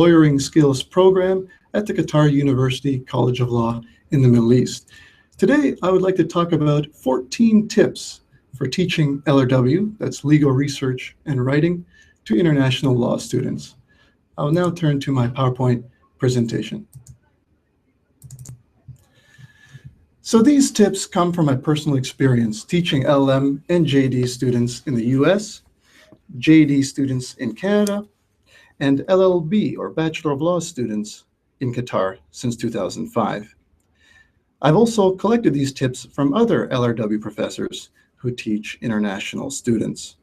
Lawyering Skills program at the Qatar University College of Law in the Middle East. Today, I would like to talk about 14 tips for teaching LRW, that's legal research and writing, to international law students. I'll now turn to my PowerPoint presentation. So these tips come from my personal experience teaching LLM and JD students in the US, JD students in Canada, and LLB, or Bachelor of Laws students, in Qatar since 2005. I've also collected these tips from other LRW professors who teach international students.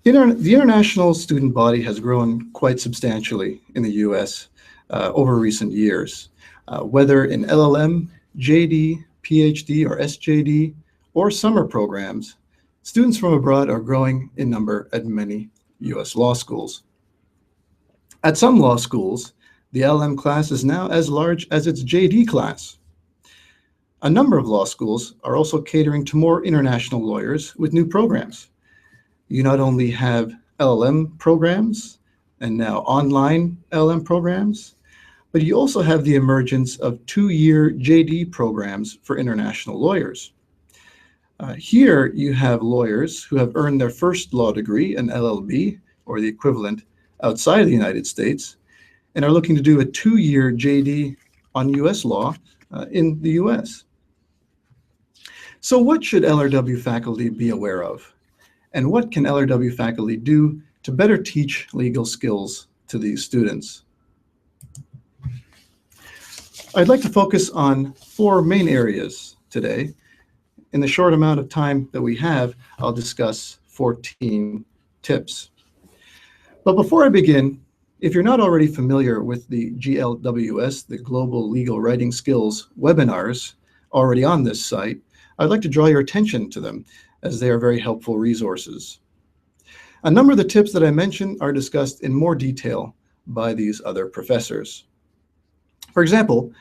The international student body has grown quite substantially in the US over recent years, whether in LLM, JD, PhD, or SJD, or summer programs. Students from abroad are growing in number at many US law schools. At some law schools, the LLM class is now as large as its JD class. A number of law schools are also catering to more international lawyers with new programs. You not only have LLM programs and now online LLM programs, but you also have the emergence of 2-year JD programs for international lawyers. Here you have lawyers who have earned their first law degree, an LLB, or the equivalent outside of the United States, and are looking to do a 2-year JD on US law in the US. So what should LRW faculty be aware of? And what can LRW faculty do to better teach legal skills to these students? I'd like to focus on 4 main areas today. In the short amount of time that we have, I'll discuss 14 tips. But before I begin, if you're not already familiar with the GLWS, the Global Legal Writing Skills webinars already on this site, I'd like to draw your attention to them as they are very helpful resources. A number of the tips that I mentioned are discussed in more detail by these other professors. For example,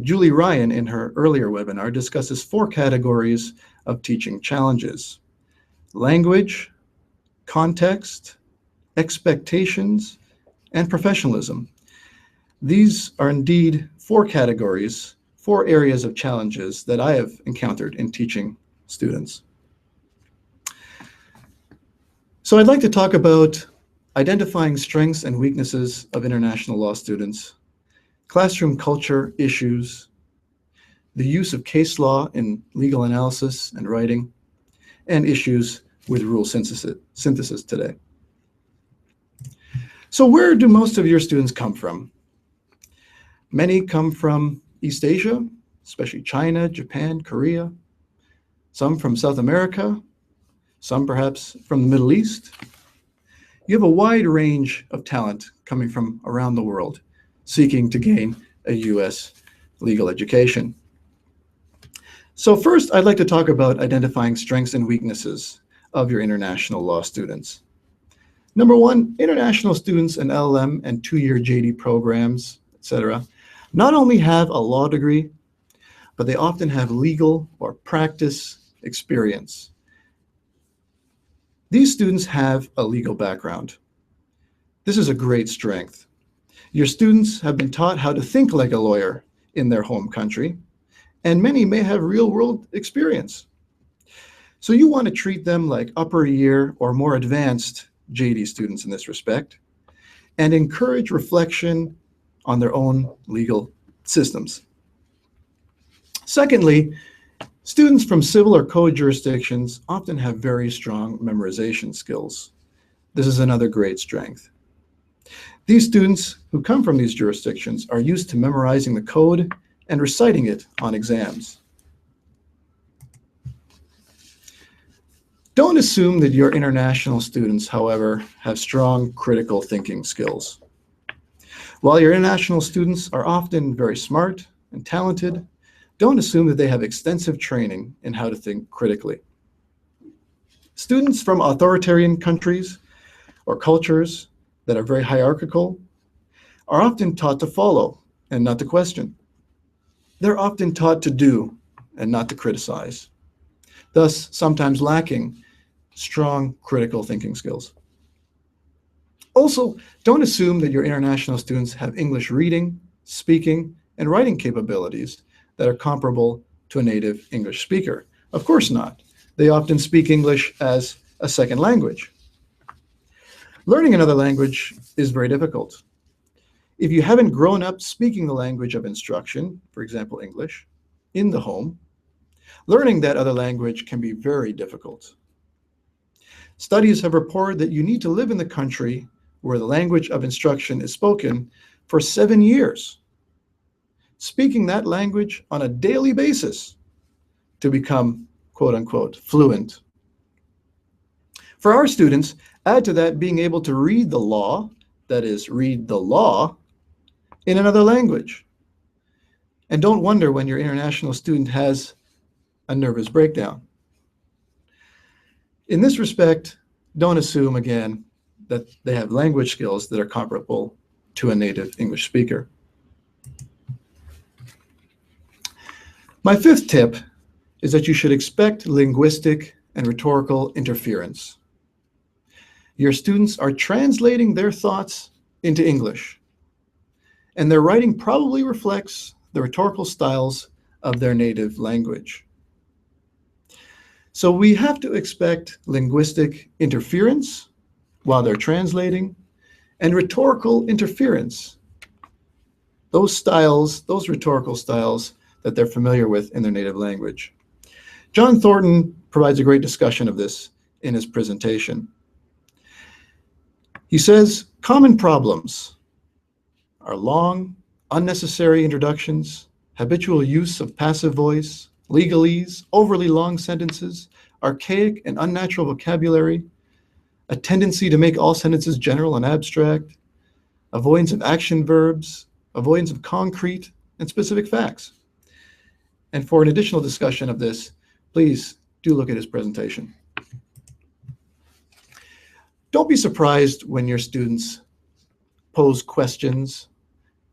Julie Ryan in her earlier webinar discusses 4 categories of teaching challenges: language, context, expectations, and professionalism. These are indeed 4 categories, 4 areas of challenges that I have encountered in teaching students. So I'd like to talk about identifying strengths and weaknesses of international law students, classroom culture issues, the use of case law in legal analysis and writing, and issues with rule synthesis today. So where do most of your students come from? Many come from East Asia, especially China, Japan, Korea. Some from South America, some perhaps from the Middle East. You have a wide range of talent coming from around the world, seeking to gain a US legal education. So first, I'd like to talk about identifying strengths and weaknesses of your international law students. Number 1, international students in LLM and 2-year JD programs, etc., not only have a law degree, but they often have legal or practice experience. These students have a legal background. This is a great strength. Your students have been taught how to think like a lawyer in their home country, and many may have real-world experience. So you want to treat them like upper year or more advanced JD students in this respect, and encourage reflection on their own legal systems. Secondly, students from civil or code jurisdictions often have very strong memorization skills. This is another great strength. These students who come from these jurisdictions are used to memorizing the code and reciting it on exams. Don't assume that your international students, however, have strong critical thinking skills. While your international students are often very smart and talented, don't assume that they have extensive training in how to think critically. Students from authoritarian countries or cultures that are very hierarchical are often taught to follow and not to question. They're often taught to do and not to criticize, thus sometimes lacking strong critical thinking skills. Also, don't assume that your international students have English reading, speaking, and writing capabilities that are comparable to a native English speaker. Of course not. They often speak English as a second language. Learning another language is very difficult. If you haven't grown up speaking the language of instruction, for example, English, in the home, learning that other language can be very difficult. Studies have reported that you need to live in the country where the language of instruction is spoken for 7 years, speaking that language on a daily basis to become, quote unquote, fluent. For our students, add to that being able to read the law, that is, read the law, in another language. And don't wonder when your international student has a nervous breakdown. In this respect, don't assume, again, that they have language skills that are comparable to a native English speaker. My fifth tip is that you should expect linguistic and rhetorical interference. Your students are translating their thoughts into English, and their writing probably reflects the rhetorical styles of their native language. So we have to expect linguistic interference while they're translating, and rhetorical interference. Those styles, those rhetorical styles that they're familiar with in their native language. John Thornton provides a great discussion of this in his presentation. He says, common problems are long, unnecessary introductions, habitual use of passive voice, legalese, overly long sentences, archaic and unnatural vocabulary, a tendency to make all sentences general and abstract, avoidance of action verbs, avoidance of concrete and specific facts. And for an additional discussion of this, please do look at his presentation. Don't be surprised when your students pose questions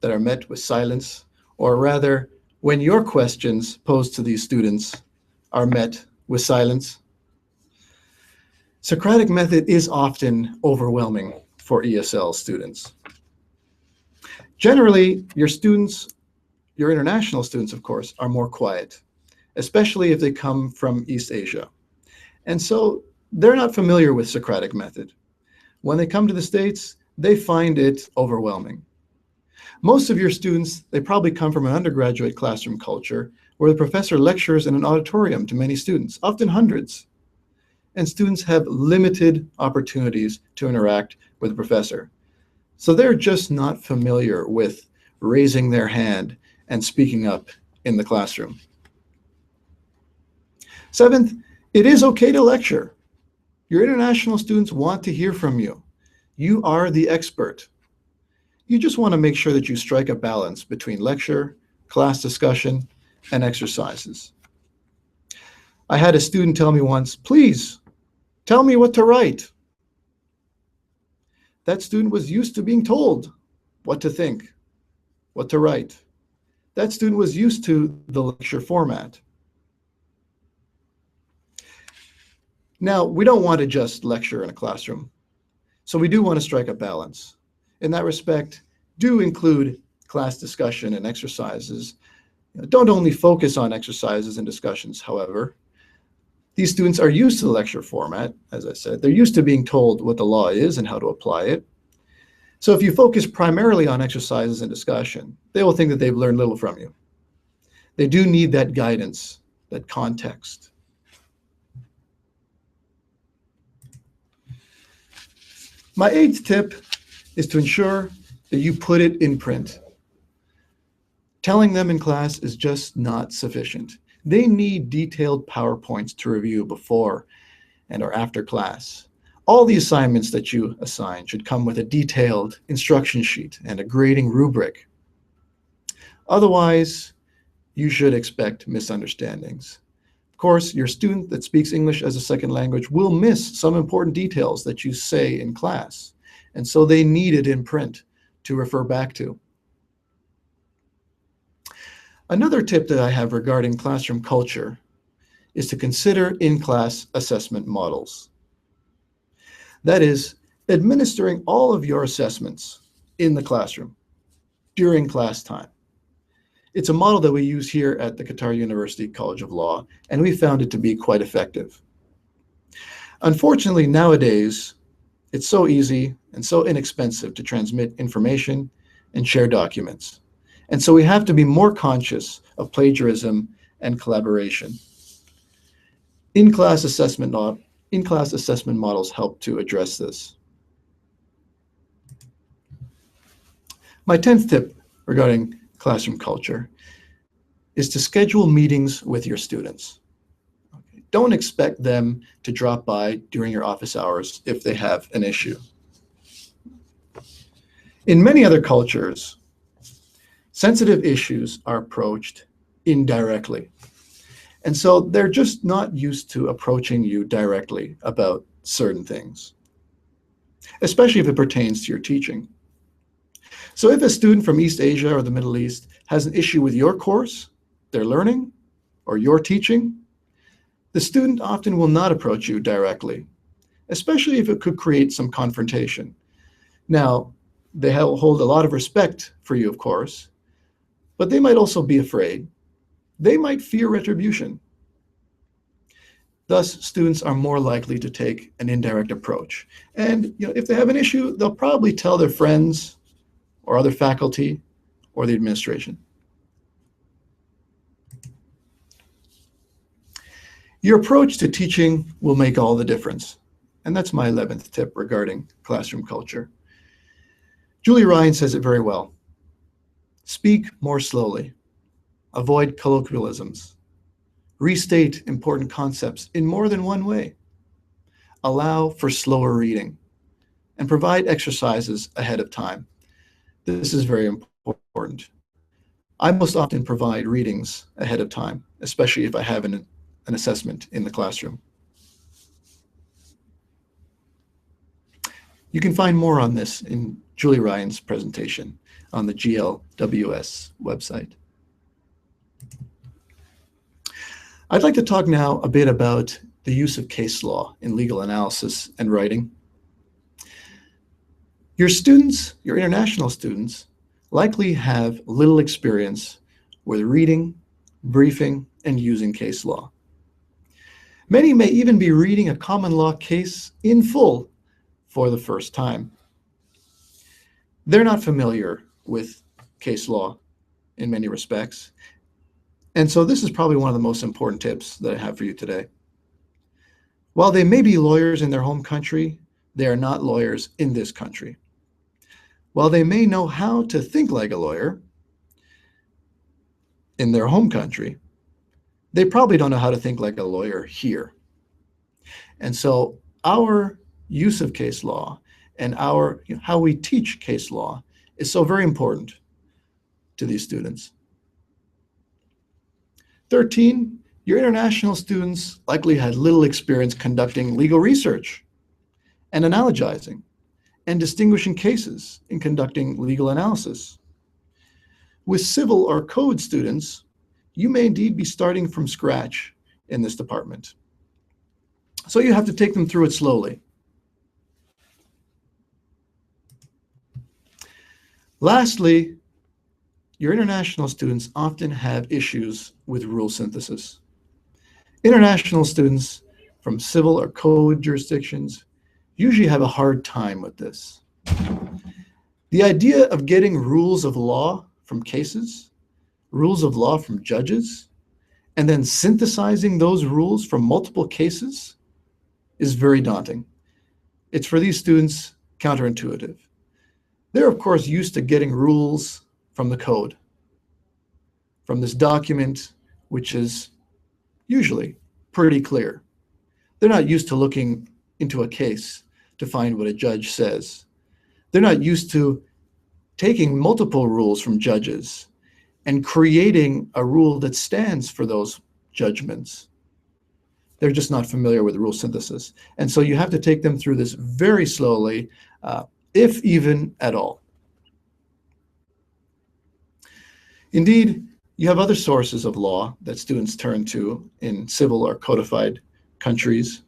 that are met with silence, or rather, when your questions posed to these students are met with silence. Socratic Method is often overwhelming for ESL students. Generally, your students, your international students, of course, are more quiet, especially if they come from East Asia. And so they're not familiar with Socratic Method. When they come to the States, they find it overwhelming. Most of your students, they probably come from an undergraduate classroom culture where the professor lectures in an auditorium to many students, often hundreds. And students have limited opportunities to interact with the professor. So they're just not familiar with raising their hand and speaking up in the classroom. Seventh, it is okay to lecture. Your international students want to hear from you. You are the expert. You just want to make sure that you strike a balance between lecture, class discussion, and exercises. I had a student tell me once, please, tell me what to write. That student was used to being told what to think, what to write. That student was used to the lecture format. Now, we don't want to just lecture in a classroom, so we do want to strike a balance. In that respect, do include class discussion and exercises. Don't only focus on exercises and discussions, however. These students are used to the lecture format, as I said. They're used to being told what the law is and how to apply it. So if you focus primarily on exercises and discussion, they will think that they've learned little from you. They do need that guidance, that context. My eighth tip is to ensure that you put it in print. Telling them in class is just not sufficient. They need detailed PowerPoints to review before and or after class. All the assignments that you assign should come with a detailed instruction sheet and a grading rubric. Otherwise, you should expect misunderstandings. Of course, your student that speaks English as a second language will miss some important details that you say in class, and so they need it in print to refer back to. Another tip that I have regarding classroom culture is to consider in-class assessment models. That is, administering all of your assessments in the classroom during class time. It's a model that we use here at the Qatar University College of Law, and we found it to be quite effective. Unfortunately, nowadays, it's so easy and so inexpensive to transmit information and share documents. And so we have to be more conscious of plagiarism and collaboration. In-class assessment models help to address this. My 10th tip regarding classroom culture is to schedule meetings with your students. Okay. Don't expect them to drop by during your office hours if they have an issue. In many other cultures, sensitive issues are approached indirectly. And so they're just not used to approaching you directly about certain things, especially if it pertains to your teaching. So if a student from East Asia or the Middle East has an issue with your course, their learning, or your teaching, the student often will not approach you directly, especially if it could create some confrontation. Now, they hold a lot of respect for you, of course, but they might also be afraid. They might fear retribution. Thus, students are more likely to take an indirect approach. And if they have an issue, they'll probably tell their friends or other faculty or the administration. Your approach to teaching will make all the difference. And that's my 11th tip regarding classroom culture. Julie Ryan says it very well. Speak more slowly. Avoid colloquialisms. Restate important concepts in more than one way. Allow for slower reading. And provide exercises ahead of time. This is very important. I most often provide readings ahead of time, especially if I have an assessment in the classroom. You can find more on this in Julie Ryan's presentation on the GLWS website. I'd like to talk now a bit about the use of case law in legal analysis and writing. Your students, your international students, likely have little experience with reading, briefing, and using case law. Many may even be reading a common law case in full for the first time. They're not familiar with case law in many respects. And so this is probably one of the most important tips that I have for you today. While they may be lawyers in their home country, they are not lawyers in this country. While they may know how to think like a lawyer in their home country, they probably don't know how to think like a lawyer here. And so our use of case law and how we teach case law is so very important to these students. 13, your international students likely had little experience conducting legal research and analogizing and distinguishing cases in conducting legal analysis. With civil or code students, you may indeed be starting from scratch in this department. So you have to take them through it slowly. Lastly, your international students often have issues with rule synthesis. International students from civil or code jurisdictions usually have a hard time with this. The idea of getting rules of law from cases, rules of law from judges, and then synthesizing those rules from multiple cases is very daunting. It's for these students counterintuitive. They're of course used to getting rules from the code, from this document, which is usually pretty clear. They're not used to looking into a case to find what a judge says. They're not used to taking multiple rules from judges and creating a rule that stands for those judgments. They're just not familiar with rule synthesis. And so you have to take them through this very slowly, if even at all. Indeed, you have other sources of law that students turn to in civil or codified countries.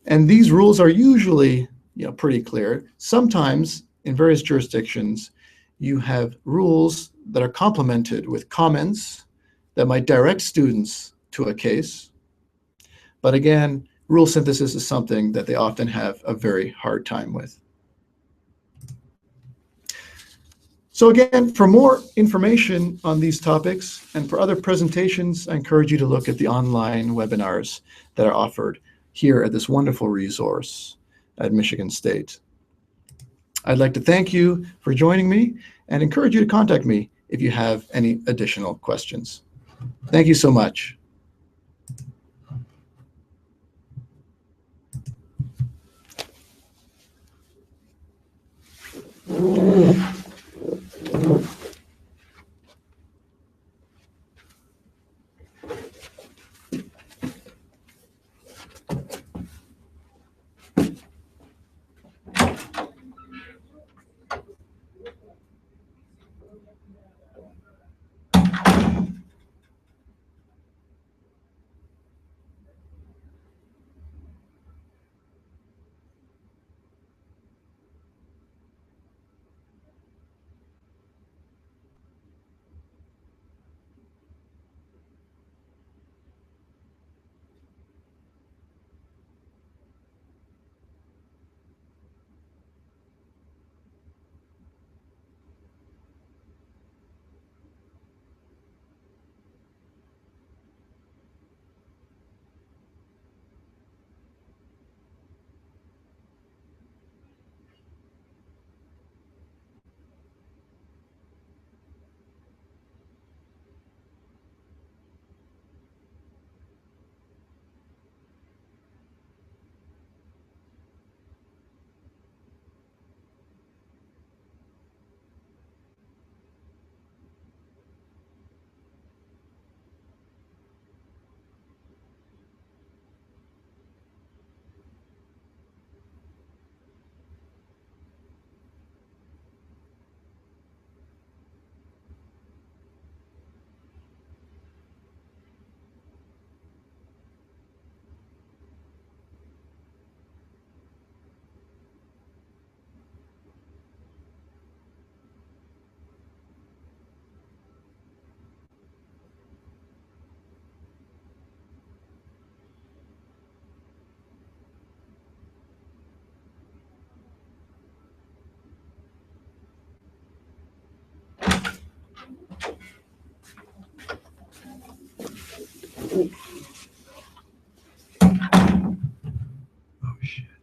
And these rules are usually, pretty clear. Sometimes in various jurisdictions, you have rules that are complemented with comments that might direct students to a case. But again, rule synthesis is something that they often have a very hard time with. So again, for more information on these topics and for other presentations, I encourage you to look at the online webinars that are offered here at this wonderful resource at Michigan State. I'd like to thank you for joining me and encourage you to contact me if you have any additional questions. Thank you so much. Oh, shit.